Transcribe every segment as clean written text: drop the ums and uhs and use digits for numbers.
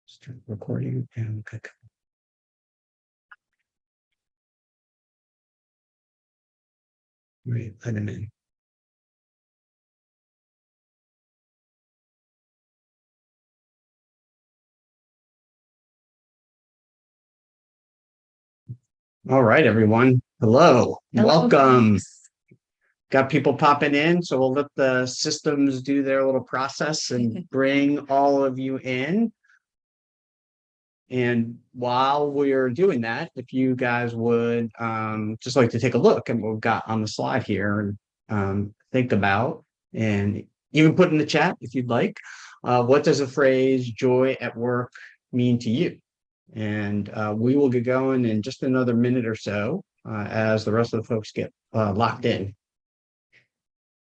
Start recording and click. Right, let him in. All right, everyone. Hello. Welcome. Got people popping in, so we'll let the systems do their little process and bring all of you in. And while we're doing that, if you guys would just like to take a look at what we've got on the slide here and think about and even put in the chat if you'd like, what does the phrase joy at work mean to you? And we will get going in just another minute or so as the rest of the folks get locked in.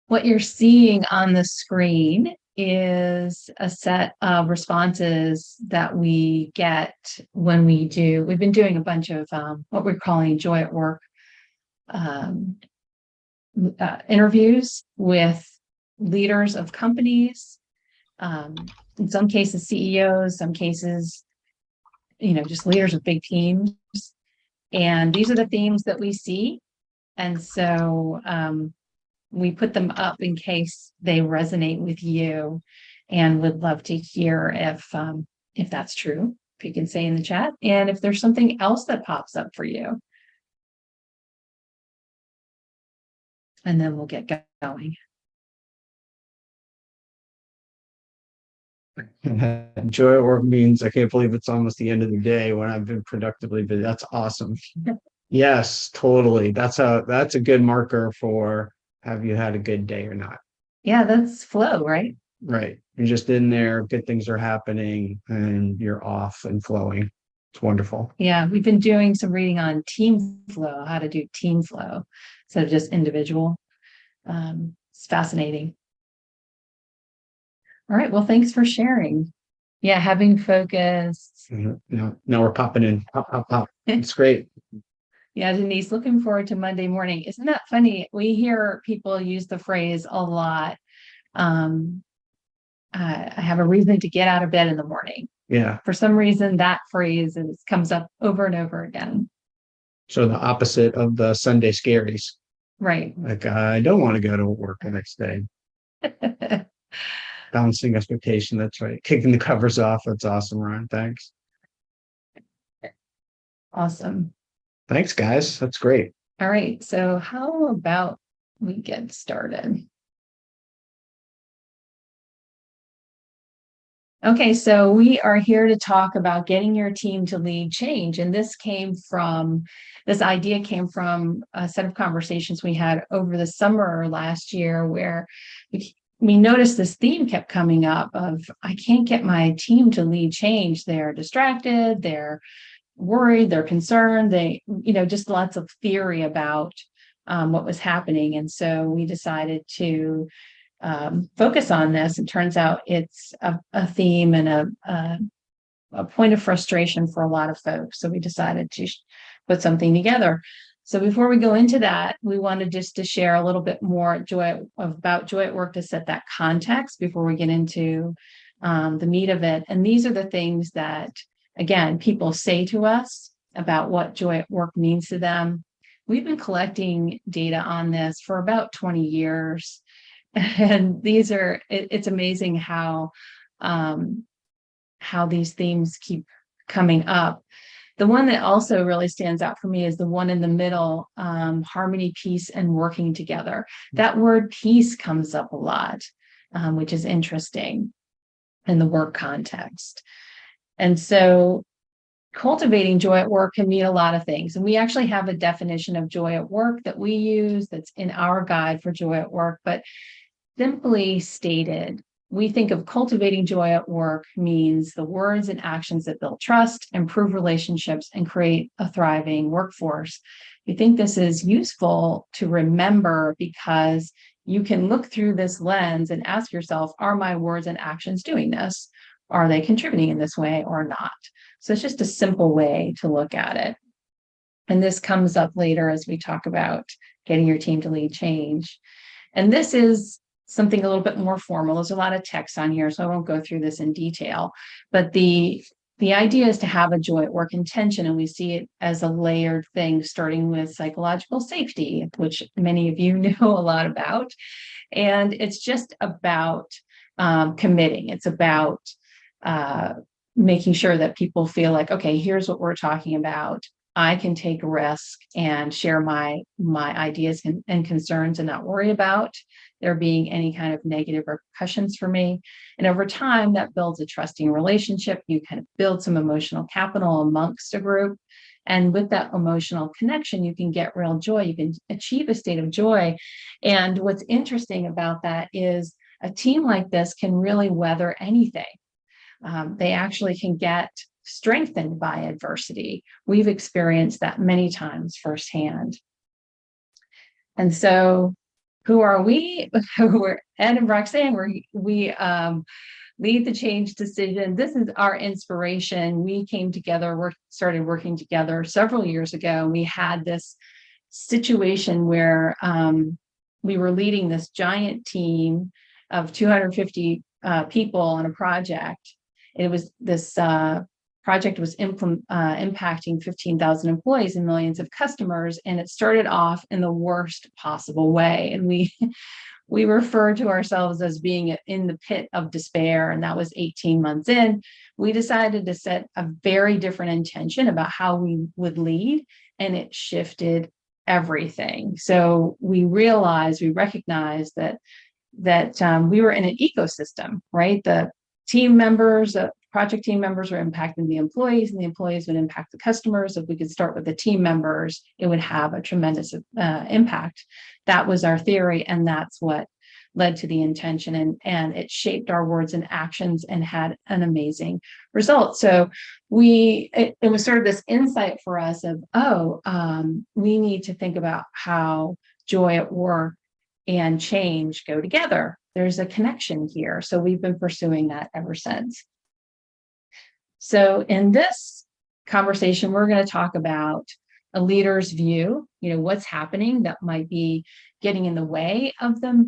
What you're seeing on the screen is a set of responses that we get when we've been doing a bunch of what we're calling Joy at Work interviews with leaders of companies, in some cases CEOs, some cases, just leaders of big teams. And these are the themes that we see. And so we put them up in case they resonate with you, and would love to hear if that's true, if you can say in the chat, and if there's something else that pops up for you. And then we'll get going. Joy at work means I can't believe it's almost the end of the day when I've been productively busy. That's awesome. Yes, totally. That's a good marker for have you had a good day or not. Yeah, that's flow, right? Right. You're just in there, good things are happening, and you're off and flowing. It's wonderful. Yeah, we've been doing some reading on team flow, how to do team flow instead of just individual. It's fascinating. All right. Well, thanks for sharing. Yeah, having focus. Now we're popping in. Pop, pop, pop. It's great. Yeah, Denise, looking forward to Monday morning. Isn't that funny? We hear people use the phrase a lot. I have a reason to get out of bed in the morning. Yeah. For some reason, that phrase comes up over and over again. So the opposite of the Sunday scaries. Right. Like, I don't want to go to work the next day. Balancing expectation. That's right. Kicking the covers off. That's awesome, Ryan. Thanks. Awesome. Thanks, guys. That's great. All right. So how about we get started? Okay, so we are here to talk about getting your team to lead change. And this idea came from a set of conversations we had over the summer last year, where we noticed this theme kept coming up of, I can't get my team to lead change. They're distracted, they're worried, they're concerned, just lots of theory about what was happening. And so we decided to focus on this. It turns out it's a theme and a point of frustration for a lot of folks. So we decided to put something together. So before we go into that, we wanted just to share a little bit more about Joy at Work to set that context before we get into the meat of it. And these are the things that, again, people say to us about what Joy at Work means to them. We've been collecting data on this for about 20 years. And it's amazing how these themes keep coming up. The one that also really stands out for me is the one in the middle, harmony, peace, and working together. That word peace comes up a lot, which is interesting in the work context. And so cultivating joy at work can mean a lot of things. And we actually have a definition of joy at work that we use that's in our guide for joy at work. But simply stated, we think of cultivating joy at work means the words and actions that build trust, improve relationships, and create a thriving workforce. We think this is useful to remember because you can look through this lens and ask yourself, are my words and actions doing this? Are they contributing in this way or not? So it's just a simple way to look at it. And this comes up later as we talk about getting your team to lead change. And this is something a little bit more formal. There's a lot of text on here, so I won't go through this in detail. But the idea is to have a joy at work intention, and we see it as a layered thing, starting with psychological safety, which many of you know a lot about. And it's just about committing. It's about making sure that people feel like, okay, here's what we're talking about. I can take a risk and share my ideas and concerns and not worry about there being any kind of negative repercussions for me. And over time, that builds a trusting relationship. You kind of build some emotional capital amongst a group. And with that emotional connection, you can get real joy. You can achieve a state of joy. And what's interesting about that is a team like this can really weather anything. They actually can get strengthened by adversity. We've experienced that many times firsthand. And so who are we? We're Ed and Roxanne. We lead the change decision. This is our inspiration. We came together, started working together several years ago. We had this situation where we were leading this giant team of 250 people on a project. It was this project was impacting 15,000 employees and millions of customers, and it started off in the worst possible way. And we refer to ourselves as being in the pit of despair, and that was 18 months in. We decided to set a very different intention about how we would lead, and it shifted everything. So we recognized that we were in an ecosystem, right? The team members, project team members were impacting the employees, and the employees would impact the customers. If we could start with the team members, it would have a tremendous impact. That was our theory, and that's what led to the intention, and it shaped our words and actions and had an amazing result. So it was sort of this insight for us of, we need to think about how joy at work and change go together. There's a connection here. So we've been pursuing that ever since. So in this conversation, we're going to talk about a leader's view, what's happening that might be getting in the way of them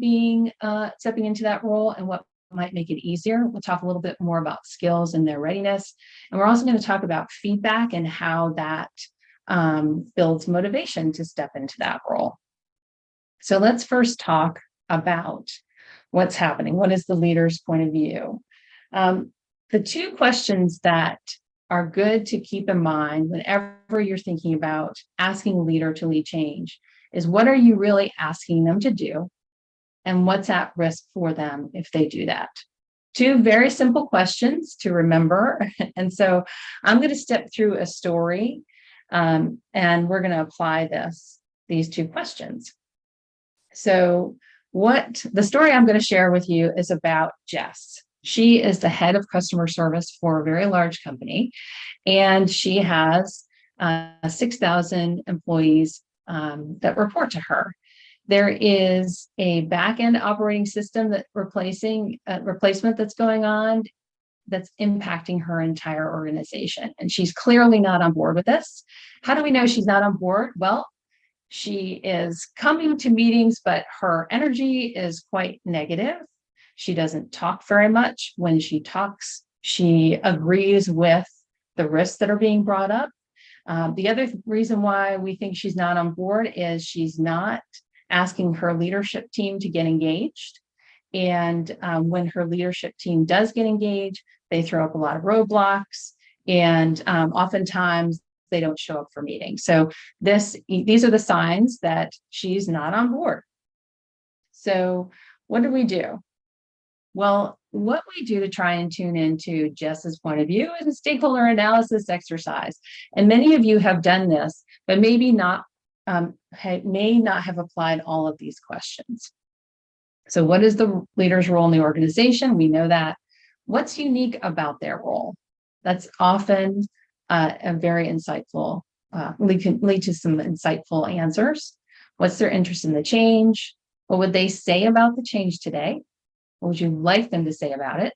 stepping into that role, and what might make it easier. We'll talk a little bit more about skills and their readiness. And we're also going to talk about feedback and how that builds motivation to step into that role. So let's first talk about what's happening. What is the leader's point of view? The two questions that are good to keep in mind whenever you're thinking about asking a leader to lead change is, what are you really asking them to do? And what's at risk for them if they do that? Two very simple questions to remember. And so I'm going to step through a story, and we're going to apply these two questions. So the story I'm going to share with you is about Jess. She is the head of customer service for a very large company, and she has 6,000 employees that report to her. There is a back-end operating system replacement that's going on that's impacting her entire organization, and she's clearly not on board with this. How do we know she's not on board? Well, she is coming to meetings, but her energy is quite negative. She doesn't talk very much. When she talks, she agrees with the risks that are being brought up. The other reason why we think she's not on board is she's not asking her leadership team to get engaged. And when her leadership team does get engaged, they throw up a lot of roadblocks, and oftentimes they don't show up for meetings. So these are the signs that she's not on board. So what do? Well, what we do to try and tune into Jess's point of view is a stakeholder analysis exercise. And many of you have done this, but maybe not, may not have applied all of these questions. So what is the leader's role in the organization? We know that. What's unique about their role? That's often a very insightful, can lead to some insightful answers. What's their interest in the change? What would they say about the change today? What would you like them to say about it?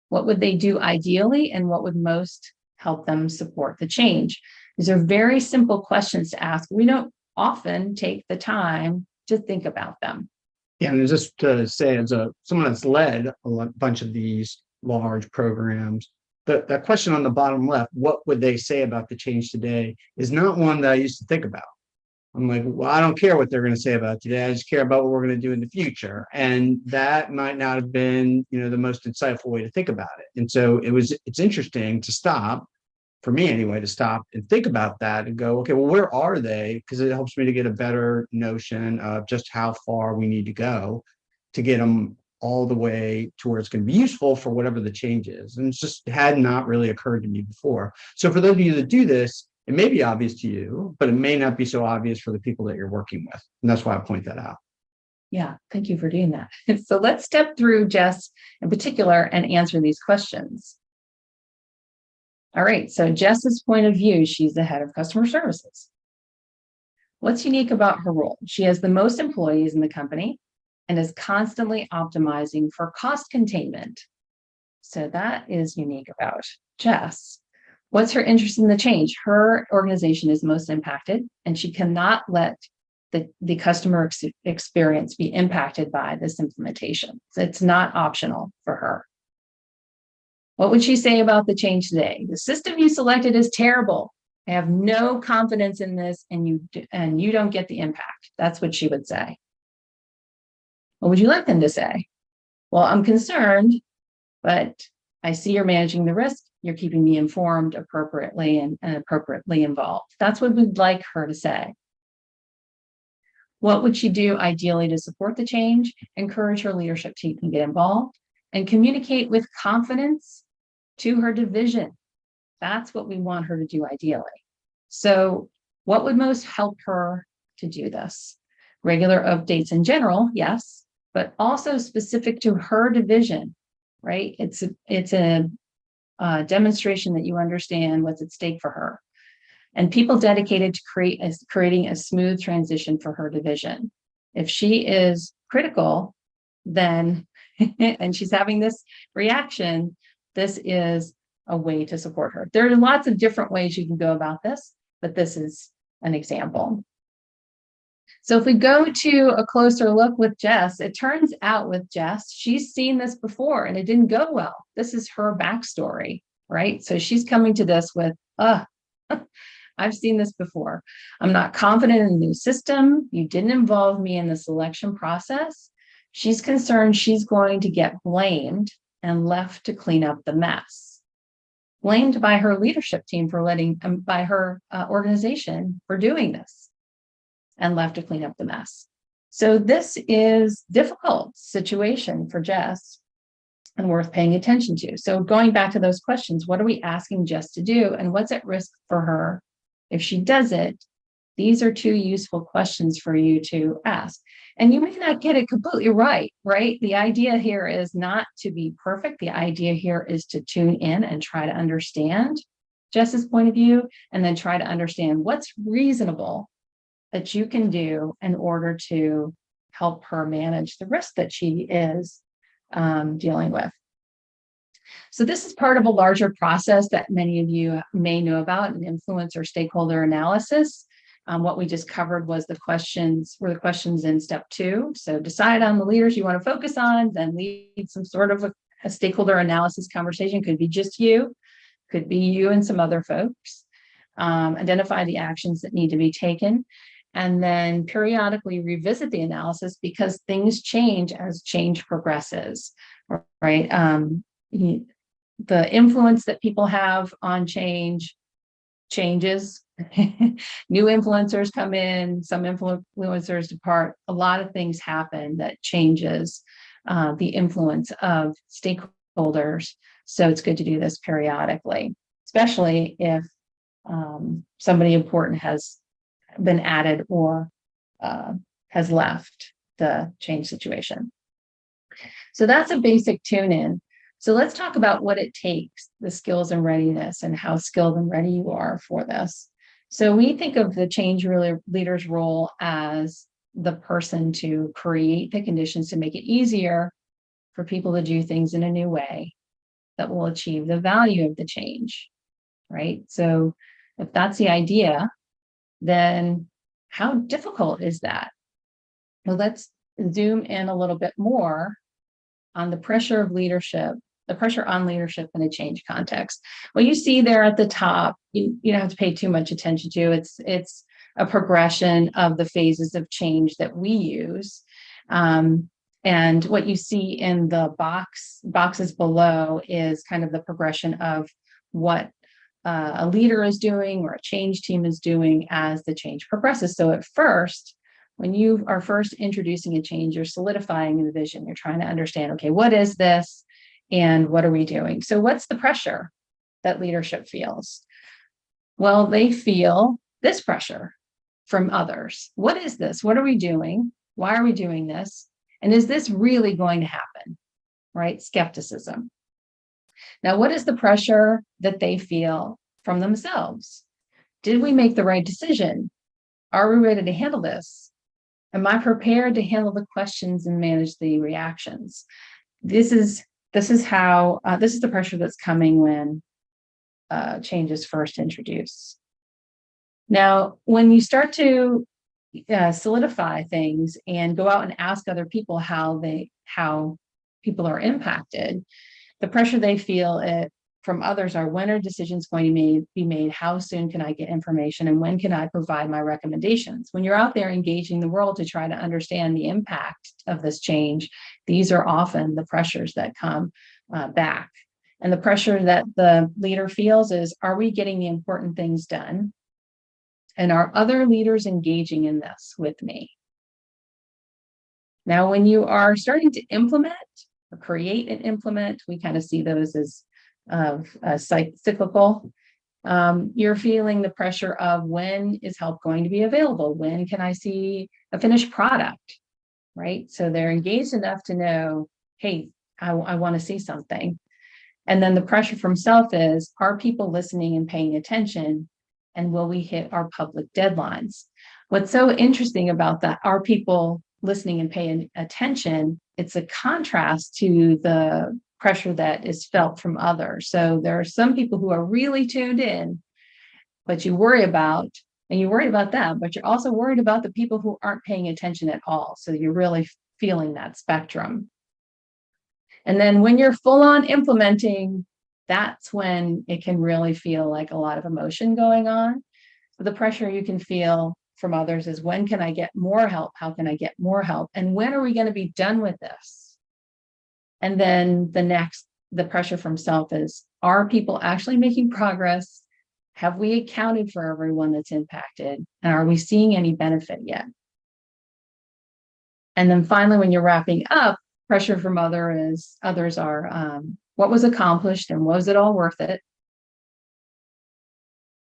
What would they do ideally, and what would most help them support the change? These are very simple questions to ask. We don't often take the time to think about them. Yeah, and just to say, as someone that's led a bunch of these large programs, that question on the bottom left, what would they say about the change today, is not one that I used to think about. I'm like, well, I don't care what they're going to say about today. I just care about what we're going to do in the future. And that might not have been, the most insightful way to think about it. And so it's interesting to stop, for me anyway, to stop and think about that and go, okay, well, where are they? Because it helps me to get a better notion of just how far we need to go to get them all the way to where it's going to be useful for whatever the change is. And it had not really occurred to me before. So for those of you that do this, it may be obvious to you, but it may not be so obvious for the people that you're working with. And that's why I point that out. Yeah, thank you for doing that. So let's step through Jess in particular and answer these questions. All right, so Jess's point of view, she's the head of customer services. What's unique about her role? She has the most employees in the company. and is constantly optimizing for cost containment. So that is unique about Jess. What's her interest in the change? Her organization is most impacted, and she cannot let the customer experience be impacted by this implementation. So it's not optional for her. What would she say about the change today? The system you selected is terrible. I have no confidence in this, and you don't get the impact. That's what she would say. What would you like them to say? Well, I'm concerned, but I see you're managing the risk. You're keeping me informed appropriately and appropriately involved. That's what we'd like her to say. What would she do ideally to support the change? Encourage her leadership team to get involved and communicate with confidence to her division. That's what we want her to do ideally. So what would most help her to do this? Regular updates in general, yes, but also specific to her division, right? It's a demonstration that you understand what's at stake for her. And people dedicated to creating a smooth transition for her division. If she is critical, then, and she's having this reaction, this is a way to support her. There are lots of different ways you can go about this, but this is an example. So if we go to a closer look with Jess, it turns out with Jess, she's seen this before and it didn't go well. This is her backstory, right? So she's coming to this with, I've seen this before. I'm not confident in the new system. You didn't involve me in the selection process. She's concerned she's going to get blamed and left to clean up the mess. Blamed by her leadership team for by her organization for doing this and left to clean up the mess. So this is a difficult situation for Jess and worth paying attention to. So going back to those questions, what are we asking Jess to do and what's at risk for her if she does it? These are two useful questions for you to ask. And you may not get it completely right? The idea here is not to be perfect. The idea here is to tune in and try to understand Jess's point of view, and then try to understand what's reasonable that you can do in order to help her manage the risk that she is dealing with. So this is part of a larger process that many of you may know about, an influencer stakeholder analysis. What we just covered was the questions in step 2. So decide on the leaders you want to focus on, then lead some sort of a stakeholder analysis conversation. Could be just you, could be you and some other folks. Identify the actions that need to be taken, and then periodically revisit the analysis because things change as change progresses, right? The influence that people have on change changes. New influencers come in, some influencers depart. A lot of things happen that changes the influence of stakeholders. So it's good to do this periodically, especially if somebody important has been added or has left the change situation. So that's a basic tune-in. So let's talk about what it takes, the skills and readiness, and how skilled and ready you are for this. So we think of the change leader's role as the person to create the conditions to make it easier for people to do things in a new way that will achieve the value of the change, right? So if that's the idea, then how difficult is that? Well, let's zoom in a little bit more on the pressure of leadership, the pressure on leadership in a change context. What you see there at the top, you don't have to pay too much attention to. It's a progression of the phases of change that we use. And what you see in the boxes below is kind of the progression of what a leader is doing or a change team is doing as the change progresses. So at first, when you are first introducing a change, you're solidifying the vision. You're trying to understand, okay, what is this and what are we doing? So what's the pressure that leadership feels? Well, they feel this pressure from others. What is this? What are we doing? Why are we doing this? And is this really going to happen? Right? Skepticism. Now, what is the pressure that they feel from themselves? Did we make the right decision? Are we ready to handle this? Am I prepared to handle the questions and manage the reactions? This is the pressure that's coming when change is first introduced. Now, when you start to solidify things and go out and ask other people how people are impacted, the pressure they feel from others are, when are decisions going to be made? How soon can I get information? And when can I provide my recommendations? When you're out there engaging the world to try to understand the impact of this change, these are often the pressures that come back. And the pressure that the leader feels is, are we getting the important things done? And are other leaders engaging in this with me? Now, when you are starting to implement or create and implement, we kind of see those as cyclical. You're feeling the pressure of, when is help going to be available? When can I see a finished product, right? So they're engaged enough to know, hey, I want to see something. And then the pressure from self is, are people listening and paying attention? And will we hit our public deadlines? What's so interesting about that, are people listening and paying attention? It's a contrast to the pressure that is felt from others. So there are some people who are really tuned in, but you worry about them, but you're also worried about the people who aren't paying attention at all. So you're really feeling that spectrum. And then when you're full on implementing, that's when it can really feel like a lot of emotion going on. So the pressure you can feel from others is, when can I get more help? How can I get more help? And when are we going to be done with this? And then the pressure from self is, are people actually making progress? Have we accounted for everyone that's impacted? And are we seeing any benefit yet? And then finally, when you're wrapping up, pressure from others are, what was accomplished and was it all worth it?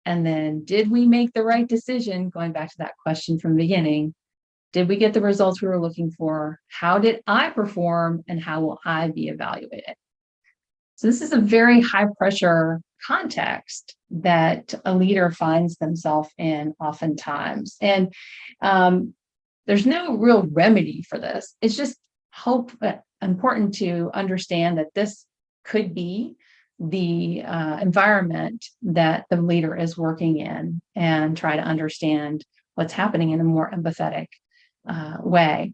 And then, did we make the right decision? Going back to that question from the beginning, did we get the results we were looking for? How did I perform, and how will I be evaluated? So this is a very high pressure context that a leader finds themselves in oftentimes. And there's no real remedy for this. It's just important to understand that this could be the environment that the leader is working in, and try to understand what's happening in a more empathetic way.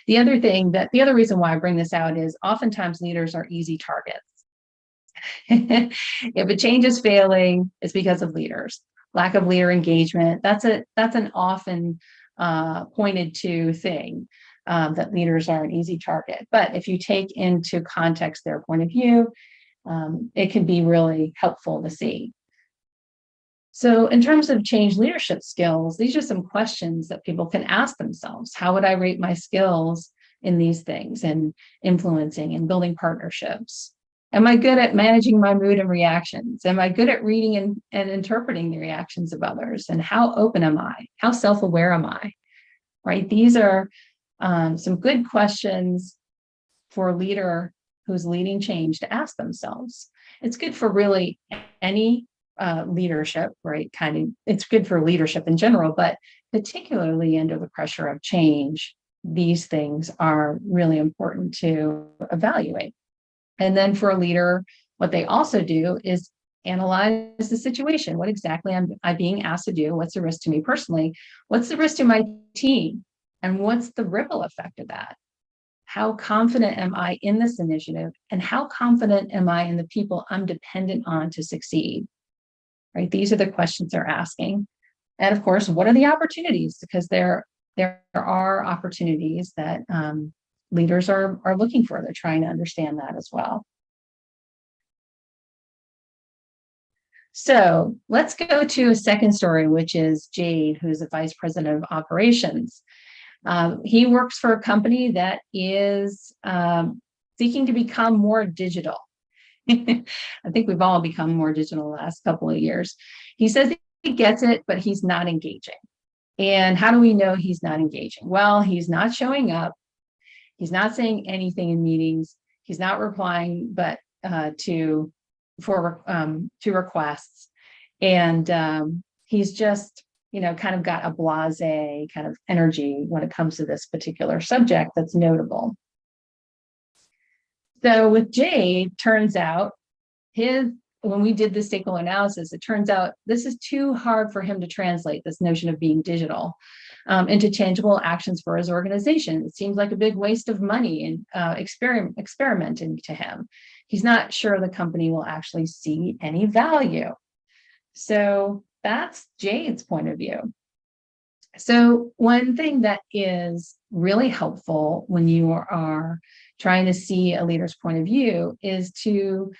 The other reason why I bring this out is, oftentimes leaders are easy targets. If a change is failing, it's because of leaders. Lack of leader engagement, that's an often pointed to thing, that leaders are an easy target. But if you take into context their point of view, it can be really helpful to see. So in terms of change leadership skills, these are some questions that people can ask themselves. How would I rate my skills in these things, and influencing and building partnerships? Am I good at managing my mood and reactions? Am I good at reading and interpreting the reactions of others? And how open am I? How self-aware am I? Right? These are some good questions for a leader who's leading change to ask themselves. It's good for really any leadership, right? It's good for leadership in general, but particularly under the pressure of change, these things are really important to evaluate. And then for a leader, what they also do is analyze the situation. What exactly am I being asked to do? What's the risk to me personally? What's the risk to my team? And what's the ripple effect of that? How confident am I in this initiative? And how confident am I in the people I'm dependent on to succeed? Right? These are the questions they're asking. And of course, what are the opportunities? Because there are opportunities that leaders are looking for. They're trying to understand that as well. So let's go to a second story, which is Jade, who's the vice president of operations. He works for a company that is seeking to become more digital. I think we've all become more digital the last couple of years. He says he gets it, but he's not engaging. And how do we know he's not engaging? Well, he's not showing up. He's not saying anything in meetings. He's not replying, but to requests. And he's just kind of got a blasé kind of energy when it comes to this particular subject that's notable. So with Jade, turns out when we did the stakeholder analysis, it turns out this is too hard for him to translate, this notion of being digital, into tangible actions for his organization. It seems like a big waste of money and experimenting to him. He's not sure the company will actually see any value. So that's Jade's point of view. So one thing that is really helpful when you are trying to see a leader's point of view is to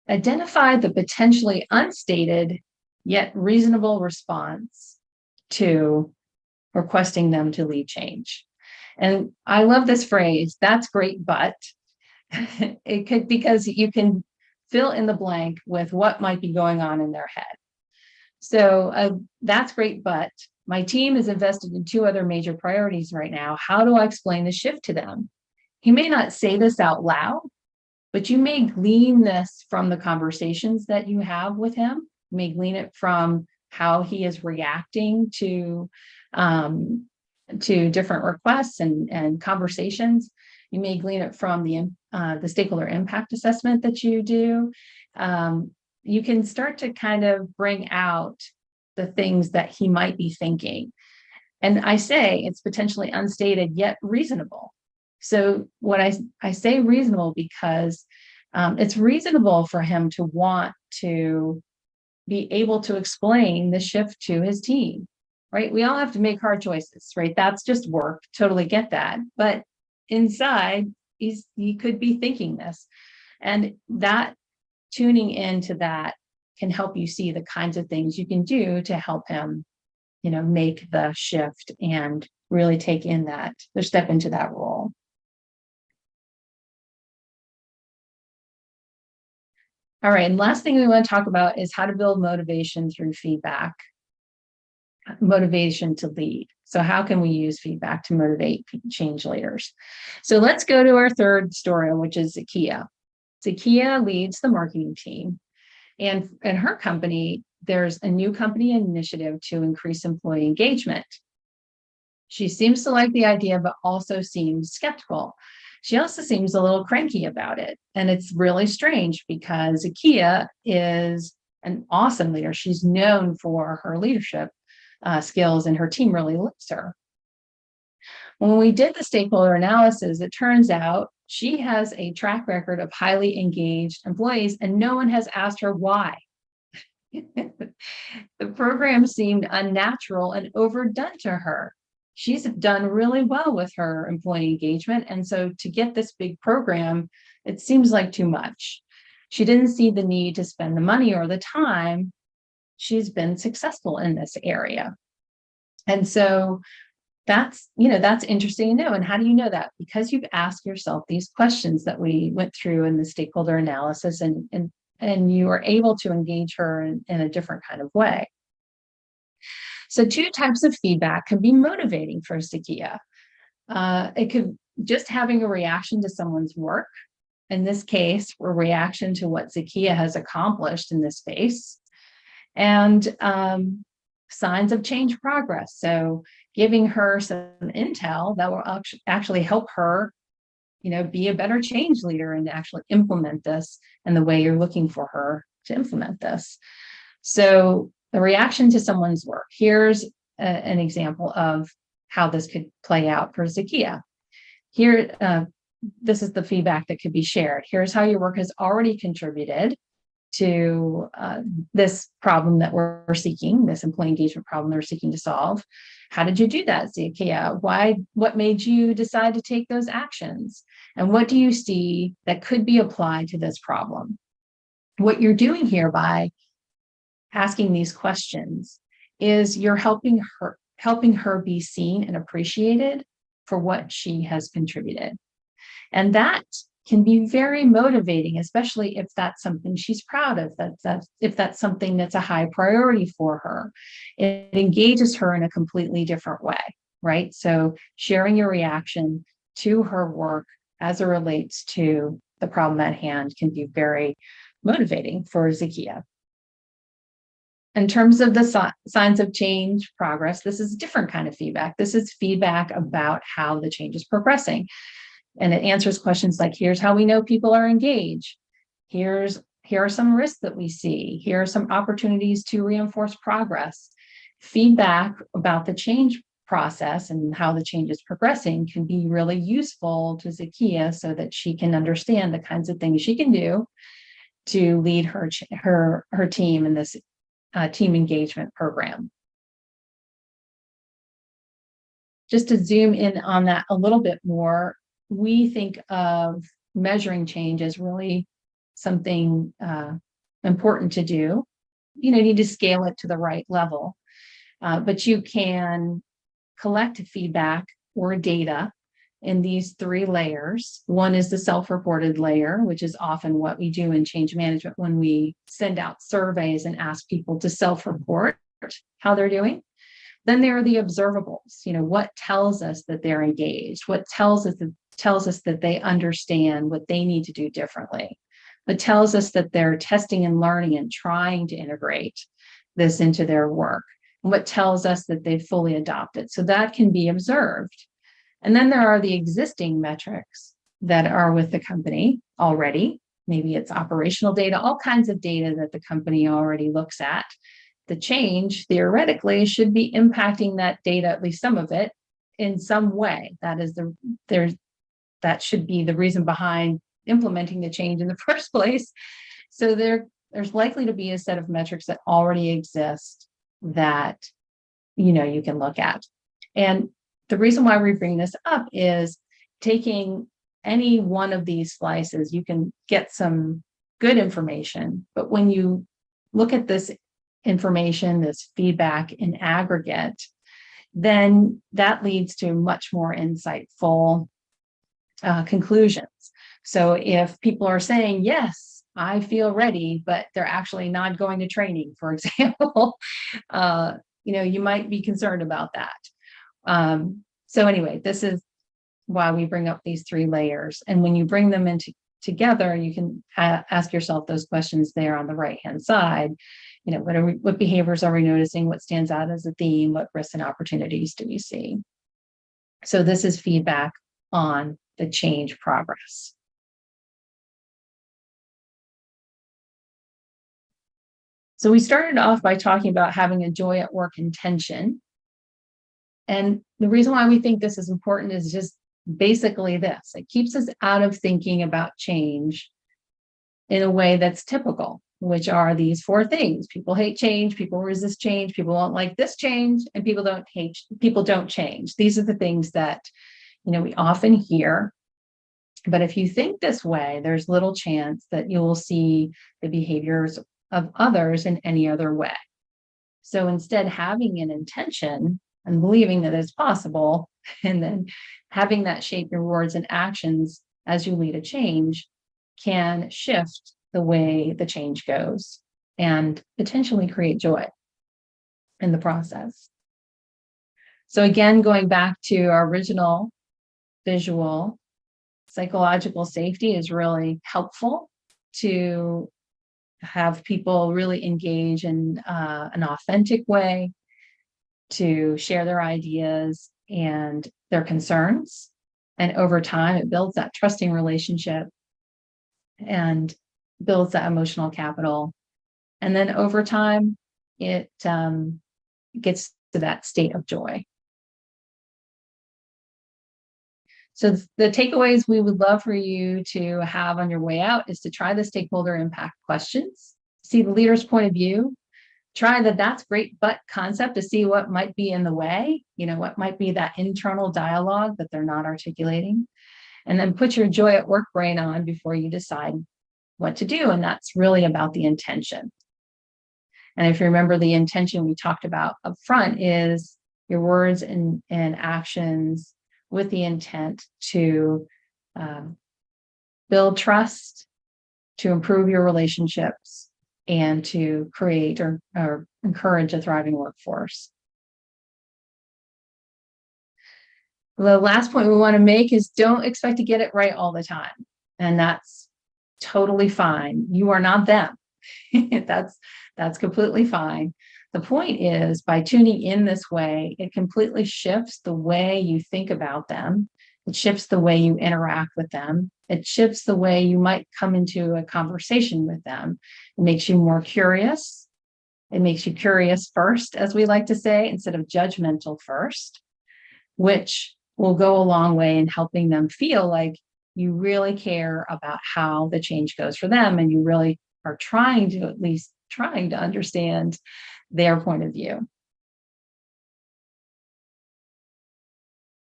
identify the potentially unstated yet reasonable response to requesting them to lead change. And I love this phrase, that's great, but it could, because you can fill in the blank with what might be going on in their head. So that's great, but my team is invested in 2 other major priorities right now. How do I explain the shift to them? He may not say this out loud, but you may glean this from the conversations that you have with him. You may glean it from how he is reacting to different requests and conversations. You may glean it from the stakeholder impact assessment that you do. You can start to kind of bring out the things that he might be thinking. And I say it's potentially unstated yet reasonable. So what I say reasonable because it's reasonable for him to want to be able to explain the shift to his team, right? We all have to make hard choices, right? That's just work. Totally get that. But inside, he could be thinking this. And that tuning into that can help you see the kinds of things you can do to help him, make the shift and really take in that, or step into that role. All right, and last thing we want to talk about is how to build motivation through feedback, motivation to lead. So how can we use feedback to motivate change leaders? So let's go to our third story, which is Zakia. Zakia leads the marketing team. And in her company, there's a new company initiative to increase employee engagement. She seems to like the idea, but also seems skeptical. She also seems a little cranky about it. And it's really strange because Zakia is an awesome leader. She's known for her leadership skills, and her team really likes her. When we did the stakeholder analysis, it turns out she has a track record of highly engaged employees, and no one has asked her why. The program seemed unnatural and overdone to her. She's done really well with her employee engagement. And so to get this big program, it seems like too much. She didn't see the need to spend the money or the time. She's been successful in this area. And so that's interesting to know. And how do you know that? Because you've asked yourself these questions that we went through in the stakeholder analysis, and you are able to engage her in a different kind of way. So 2 types of feedback can be motivating for Zakia. It could just having a reaction to someone's work. In this case, a reaction to what Zakia has accomplished in this space, and signs of change progress. So giving her some intel that will actually help her, be a better change leader and actually implement this in the way you're looking for her to implement this. So the reaction to someone's work. Here's an example of how this could play out for Zakia. Here, this is the feedback that could be shared. Here's how your work has already contributed to this problem that we're seeking, this employee engagement problem we're seeking to solve. How did you do that, Zakia? What made you decide to take those actions? And what do you see that could be applied to this problem? What you're doing here by asking these questions is you're helping her be seen and appreciated for what she has contributed. And that can be very motivating, especially if that's something she's proud of, if that's something that's a high priority for her. It engages her in a completely different way, right? So sharing your reaction to her work as it relates to the problem at hand can be very motivating for Zakia. in terms of the signs of change, progress, this is a different kind of feedback. This is feedback about how the change is progressing. And it answers questions like, here's how we know people are engaged. Here are some risks that we see. Here are some opportunities to reinforce progress. Feedback about the change process and how the change is progressing can be really useful to Zakia so that she can understand the kinds of things she can do to lead her team in this team engagement program. Just to zoom in on that a little bit more, we think of measuring change as really something important to do. You need to scale it to the right level, but you can collect feedback or data in these 3 layers. One is the self-reported layer, which is often what we do in change management when we send out surveys and ask people to self-report how they're doing. Then there are the observables. What tells us that they're engaged? What tells us that they understand what they need to do differently? What tells us that they're testing and learning and trying to integrate this into their work? And what tells us that they've fully adopted? So that can be observed. And then there are the existing metrics that are with the company already. Maybe it's operational data, all kinds of data that the company already looks at. The change theoretically should be impacting that data, at least some of it, in some way. That should be the reason behind implementing the change in the first place. So there's likely to be a set of metrics that already exist that you can look at. And the reason why we bring this up is taking any one of these slices, you can get some good information, but when you look at this information, this feedback in aggregate, then that leads to much more insightful conclusions. So if people are saying, yes, I feel ready, but they're actually not going to training, for example, you might be concerned about that. So anyway, this is why we bring up these 3 layers. And when you bring them together, you can ask yourself those questions there on the right-hand side. What behaviors are we noticing? What stands out as a theme? What risks and opportunities do we see? So this is feedback on the change progress. So we started off by talking about having a joy at work intention. And the reason why we think this is important is just basically this. It keeps us out of thinking about change in a way that's typical, which are these 4 things. People hate change, people resist change, people don't like this change, and people don't change. These are the things that, we often hear. But if you think this way, there's little chance that you will see the behaviors of others in any other way. So instead, having an intention and believing that it's possible, and then having that shape your words and actions as you lead a change, can shift the way the change goes and potentially create joy in the process. So again, going back to our original visual, psychological safety is really helpful to have people really engage in an authentic way, to share their ideas and their concerns. And over time, it builds that trusting relationship and builds that emotional capital. And then over time, it gets to that state of joy. So the takeaways we would love for you to have on your way out is to try the stakeholder impact questions, see the leader's point of view, try the that's great, but concept to see what might be in the way, what might be that internal dialogue that they're not articulating, and then put your joy at work brain on before you decide what to do. And that's really about the intention. And if you remember, the intention we talked about up front is your words and actions with the intent to build trust, to improve your relationships, and to create or encourage a thriving workforce. The last point we want to make is don't expect to get it right all the time. And that's totally fine. You are not them. That's completely fine. The point is, by tuning in this way, it completely shifts the way you think about them. It shifts the way you interact with them. It shifts the way you might come into a conversation with them. It makes you more curious. It makes you curious first, as we like to say, instead of judgmental first, which will go a long way in helping them feel like you really care about how the change goes for them, and you really are trying to, at least trying to understand their point of view.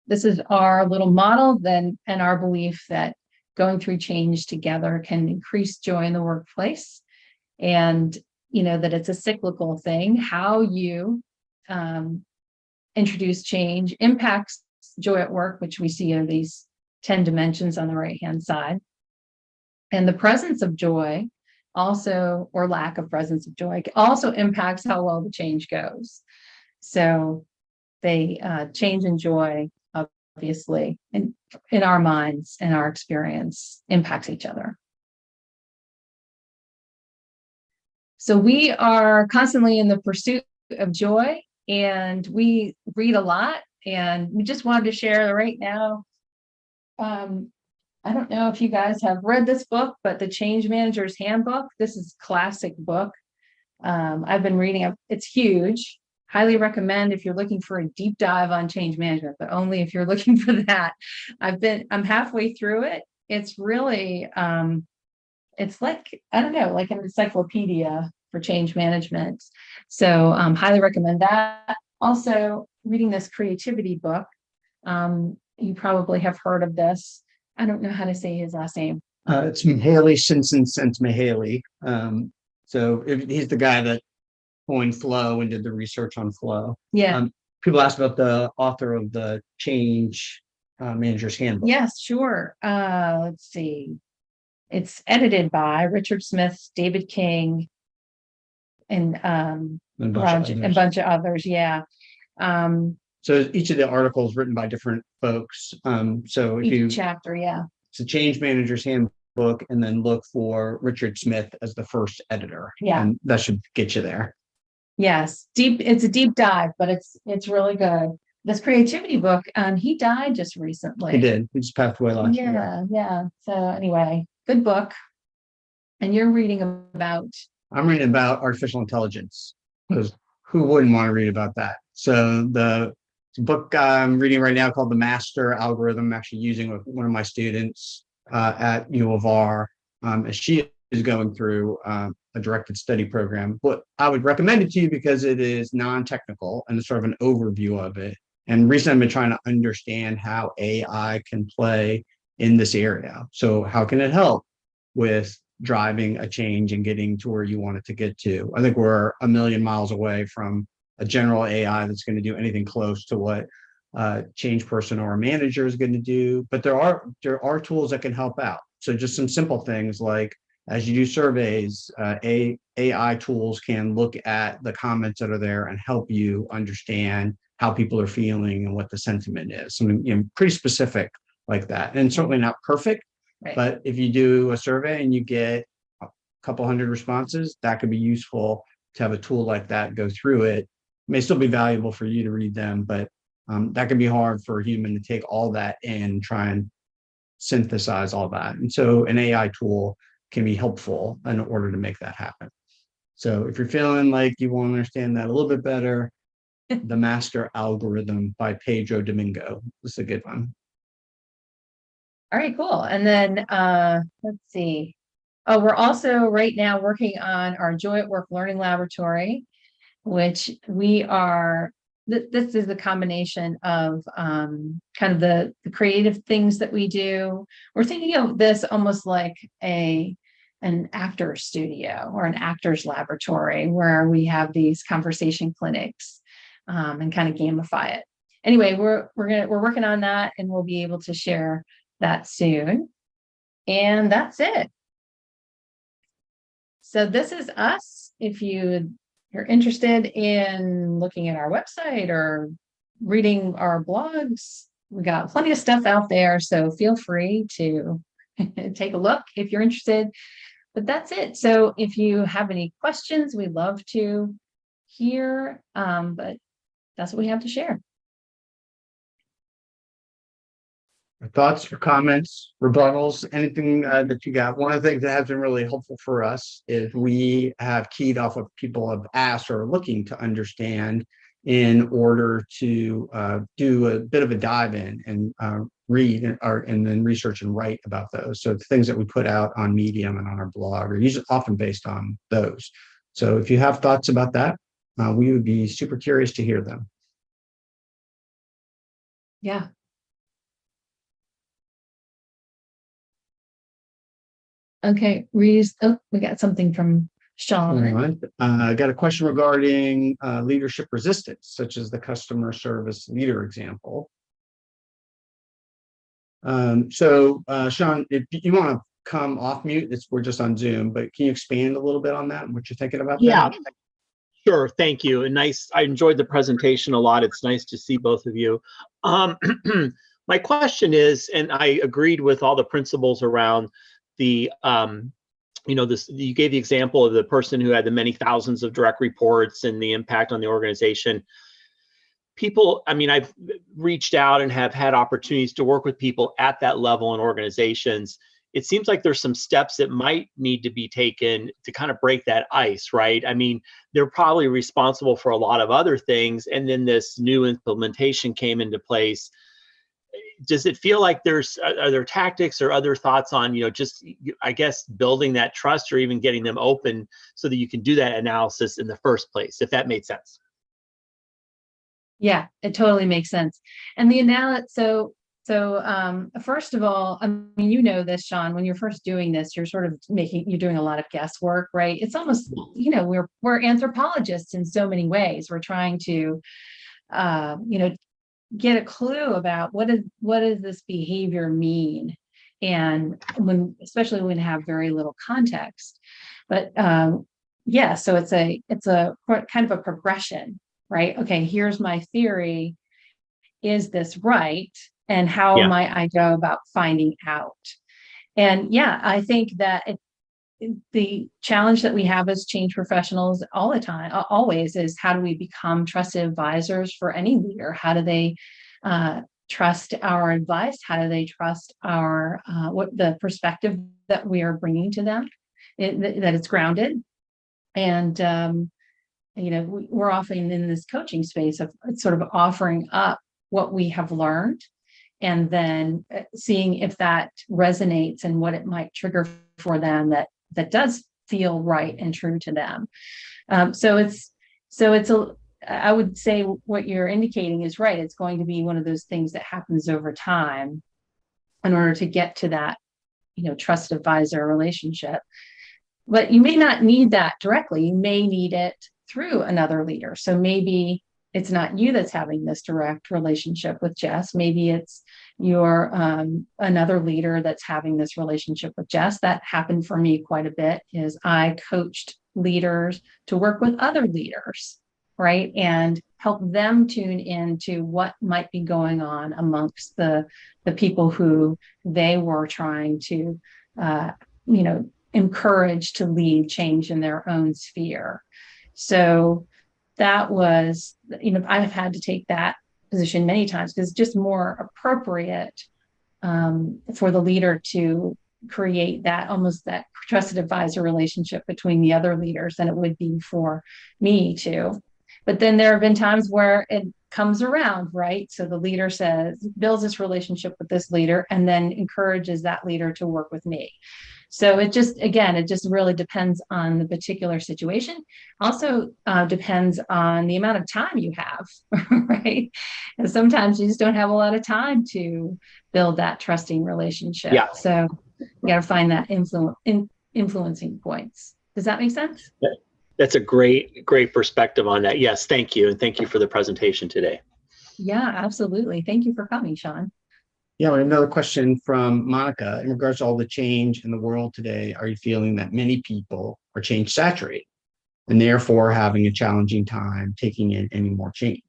This is our little model then, and our belief that going through change together can increase joy in the workplace, and that it's a cyclical thing. How you introduce change impacts joy at work, which we see in these 10 dimensions on the right-hand side. And the presence of joy also, or lack of presence of joy, also impacts how well the change goes. So they change and joy, obviously, in our minds and our experience, impacts each other. So we are constantly in the pursuit of joy, and we read a lot, and we just wanted to share right now. I don't know if you guys have read this book, but The Change Manager's Handbook. This is a classic book. I've been reading it. It's huge. Highly recommend if you're looking for a deep dive on change management, but only if you're looking for that. I'm halfway through it. It's really, it's like, I don't know, like an encyclopedia for change management. So highly recommend that. Also, reading this creativity book. You probably have heard of this. I don't know how to say his last name. It's Mihaly Csikszentmihalyi. So he's the guy that coined flow and did the research on flow. Yeah. People ask about the author of the Change Manager's Handbook. Yes, sure. Let's see. It's edited by Richard Smith, David King, and a bunch of others. Yeah. So each of the articles written by different folks. So if each chapter, yeah. It's a Change Manager's Handbook, and then look for Richard Smith as the first editor. Yeah. And that should get you there. Yes. It's a deep dive, but it's really good. This creativity book, he died just recently. He did. He just passed away last year. Yeah. So anyway, good book. And you're reading about? I'm reading about artificial intelligence, because who wouldn't want to read about that? So the book I'm reading right now called The Master Algorithm, I'm actually using with one of my students at U of R, as she is going through a directed study program. But I would recommend it to you because it is non-technical and it's sort of an overview of it. And recently I've been trying to understand how AI can play in this area. So how can it help with driving a change and getting to where you want it to get to? I think we're a million miles away from a general AI that's going to do anything close to what a change person or a manager is going to do. But there are tools that can help out. So just some simple things like, as you do surveys, AI tools can look at the comments that are there and help you understand how people are feeling and what the sentiment is. Something pretty specific like that. And certainly not perfect, right. But if you do a survey and you get a couple hundred responses, that could be useful to have a tool like that go through it. It may still be valuable for you to read them, but that can be hard for a human to take all that and try and synthesize all that. And so an AI tool can be helpful in order to make that happen. So if you're feeling like you want to understand that a little bit better, The Master Algorithm by Pedro Domingo. This is a good one. All right, cool. And then let's see. Oh, we're also right now working on our Joy at Work Learning Laboratory, which we are, this is a combination of kind of the creative things that we do. We're thinking of this almost like an actor's studio or an actor's laboratory where we have these conversation clinics and kind of gamify it. Anyway, we're working on that, and we'll be able to share that soon. And that's it. So this is us. If you're interested in looking at our website or reading our blogs, we got plenty of stuff out there. So feel free to take a look if you're interested. But that's it. So if you have any questions, we'd love to here, but that's what we have to share. Thoughts or comments, rebuttals, anything that you got? One of the things that has been really helpful for us is we have keyed off what people have asked or are looking to understand in order to do a bit of a dive in and read and then research and write about those. So the things that we put out on Medium and on our blog are usually often based on those. So if you have thoughts about that, we would be super curious to hear them. Yeah. Okay, Reese. Oh, we got something from Sean. I got a question regarding leadership resistance, such as the customer service leader example. Sean, if you want to come off mute, we're just on Zoom, but can you expand a little bit on that and what you're thinking about that? Sure. Thank you. And nice. I enjoyed the presentation a lot. It's nice to see both of you. My question is, and I agreed with all the principles around the, you gave the example of the person who had the many thousands of direct reports and the impact on the organization. People, I mean, I've reached out and have had opportunities to work with people at that level in organizations. It seems like there's some steps that might need to be taken to kind of break that ice, right? I mean, they're probably responsible for a lot of other things, and then this new implementation came into place. Does it feel like are there tactics or other thoughts on, just, I guess, building that trust or even getting them open so that you can do that analysis in the first place, if that made sense? Yeah, it totally makes sense. And the analysis, so first of all, I mean, you know this, Sean, when you're first doing this, you're sort of you're doing a lot of guesswork, right? It's almost, we're anthropologists in so many ways. We're trying to, get a clue about what does this behavior mean, and especially when we have very little context. But yeah, so it's a kind of a progression, right? Okay, here's my theory. Is this right? And how might I go about finding out? And yeah, I think that the challenge that we have as change professionals all the time, always, is how do we become trusted advisors for any leader? How do they trust our advice? How do they trust our what the perspective that we are bringing to them, that it's grounded? And we're often in this coaching space of sort of offering up what we have learned, and then seeing if that resonates and what it might trigger for them that does feel right and true to them. I would say what you're indicating is right. It's going to be one of those things that happens over time in order to get to that, trust advisor relationship. But you may not need that directly. You may need it through another leader. So maybe it's not you that's having this direct relationship with Jess. Maybe it's your another leader that's having this relationship with Jess. That happened for me quite a bit. Is I coached leaders to work with other leaders, right, and help them tune into what might be going on amongst the people who they were trying to, encourage to lead change in their own sphere. So that was, I've had to take that position many times because it's just more appropriate for the leader to create that almost that trusted advisor relationship between the other leaders than it would be for me to. But then there have been times where it comes around, right? So the leader builds this relationship with this leader and then encourages that leader to work with me. So it just really depends on the particular situation. Also depends on the amount of time you have, right? And sometimes you just don't have a lot of time to build that trusting relationship. Yeah. So you got to find that influencing points. Does that make sense? That's a great perspective on that. Yes, thank you. And thank you for the presentation today. Yeah, absolutely. Thank you for coming, Sean. Yeah, we have another question from Monica. In regards to all the change in the world today, are you feeling that many people are change saturated and therefore having a challenging time taking in any more change?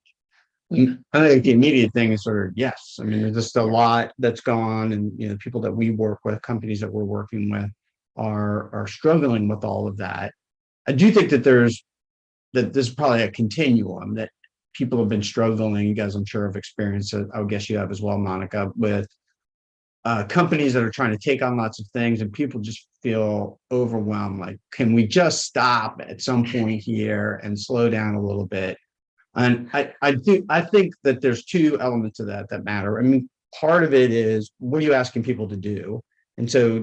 Yeah. I think the immediate thing is sort of yes. I mean, there's just a lot that's gone, and people that we work with, companies that we're working with, are struggling with all of that. I do think that there's that there's probably a continuum that people have been struggling. You guys, I'm sure, have experienced it. I would guess you have as well, Monica, with companies that are trying to take on lots of things, and people just feel overwhelmed. Like, can we just stop at some point here and slow down a little bit? And I think that there's two elements of that matter. I mean, part of it is, what are you asking people to do? And so,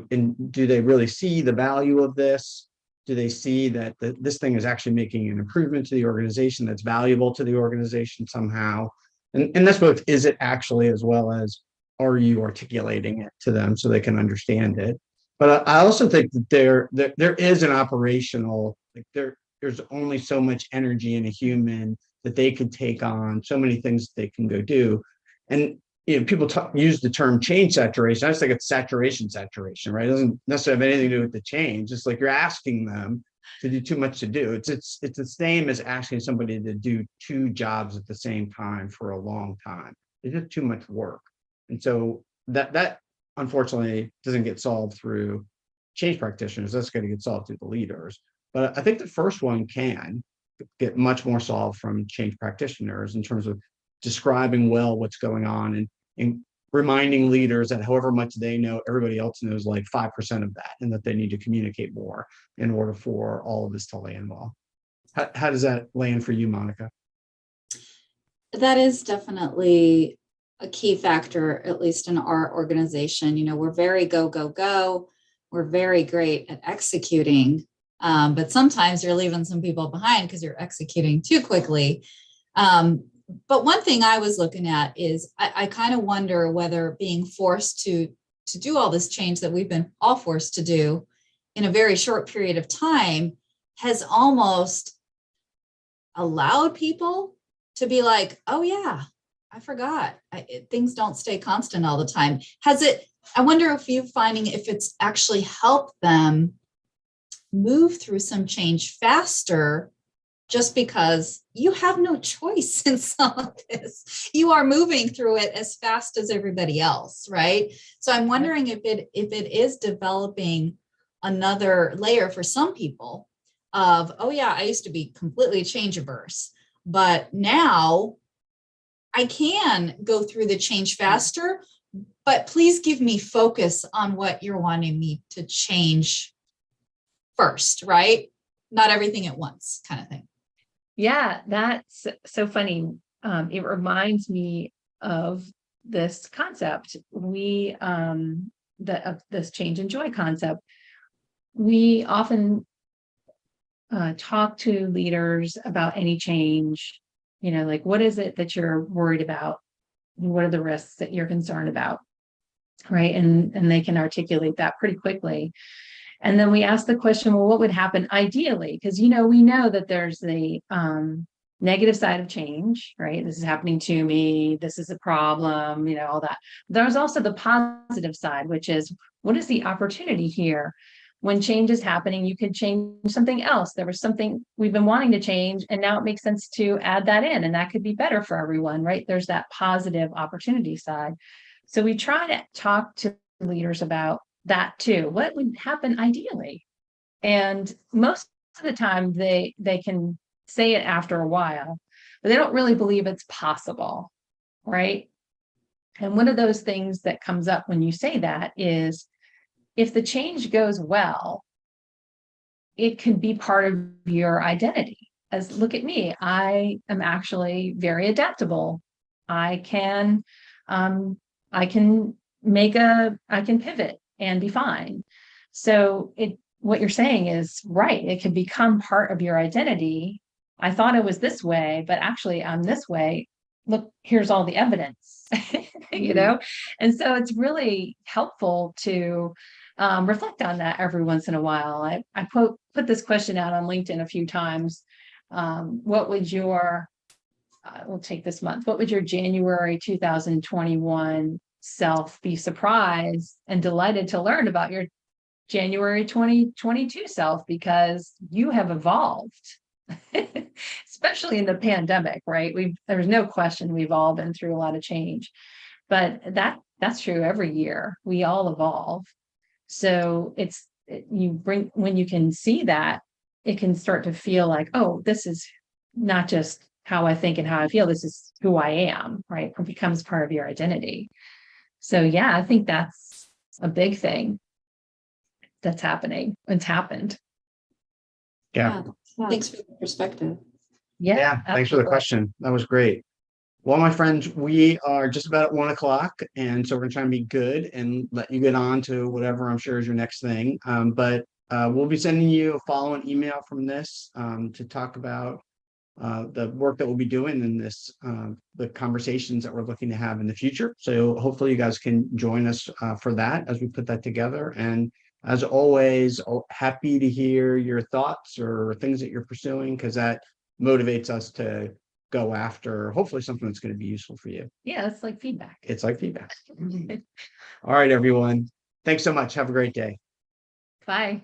do they really see the value of this? Do they see that this thing is actually making an improvement to the organization that's valuable to the organization somehow? And that's both, is it actually, as well as, are you articulating it to them so they can understand it? But I also think that there is an operational, like, there's only so much energy in a human that they could take on, so many things that they can go do. And people use the term change saturation. I just think it's saturation, right? It doesn't necessarily have anything to do with the change. It's like you're asking them to do too much to do. It's the same as asking somebody to do two jobs at the same time for a long time. It's just too much work. And so that unfortunately doesn't get solved through change practitioners. That's going to get solved through the leaders. But I think the first one can get much more solved from change practitioners in terms of describing well what's going on, and reminding leaders that however much they know, everybody else knows like 5% of that, and that they need to communicate more in order for all of this to land well. How does that land for you, Monica? That is definitely a key factor, at least in our organization. We're very go, go, go. We're very great at executing, but sometimes you're leaving some people behind because you're executing too quickly. But one thing I was looking at is I kind of wonder whether being forced to do all this change that we've been all forced to do in a very short period of time has almost allowed people to be like, oh yeah, I forgot. Things don't stay constant all the time. I wonder if you're finding if it's actually helped them move through some change faster, just because you have no choice in some of this. You are moving through it as fast as everybody else, right? So I'm wondering if it is developing another layer for some people of, oh yeah, I used to be completely change averse, but now I can go through the change faster, but please give me focus on what you're wanting me to change first, right? Not everything at once, kind of thing. Yeah, that's so funny. It reminds me of this concept. Of this change and joy concept. We often talk to leaders about any change, like, what is it that you're worried about? What are the risks that you're concerned about? Right. And they can articulate that pretty quickly. And then we ask the question, well, what would happen ideally? Because, we know that there's the negative side of change, right? This is happening to me. This is a problem, all that. There's also the positive side, which is, what is the opportunity here? When change is happening, you could change something else. There was something we've been wanting to change, and now it makes sense to add that in, and that could be better for everyone, right? There's that positive opportunity side. So we try to talk to leaders about that too. What would happen ideally? And most of the time they can say it after a while, but they don't really believe it's possible, right? And one of those things that comes up when you say that is, if the change goes well, it could be part of your identity. As, look at me, I am actually very adaptable. I can pivot and be fine. So what you're saying is right. It can become part of your identity. I thought it was this way, but actually I'm this way. Look, here's all the evidence, And so it's really helpful to reflect on that every once in a while. I put this question out on LinkedIn a few times. What would your, we'll take this month, what would your January 2021 self be surprised and delighted to learn about your January 2022 self, because you have evolved, especially in the pandemic, right? There's no question we've all been through a lot of change, but that's true every year. We all evolve. So when you can see that, it can start to feel like, oh, this is not just how I think and how I feel. This is who I am, right? It becomes part of your identity. So yeah, I think that's a big thing that's happening. It's happened. Yeah. Thanks for the perspective. Yeah. Thanks for the absolutely. question. That was great. Well, my friends, we are just about at 1 o'clock, and so we're gonna try and be good and let you get on to whatever I'm sure is your next thing. But we'll be sending you a follow-on email from this to talk about the work that we'll be doing in this, the conversations that we're looking to have in the future. So hopefully you guys can join us for that as we put that together. And as always, happy to hear your thoughts or things that you're pursuing, because that motivates us to go after hopefully something that's going to be useful for you. Yeah, it's like feedback. It's like feedback. All right, everyone. Thanks so much. Have a great day. Bye.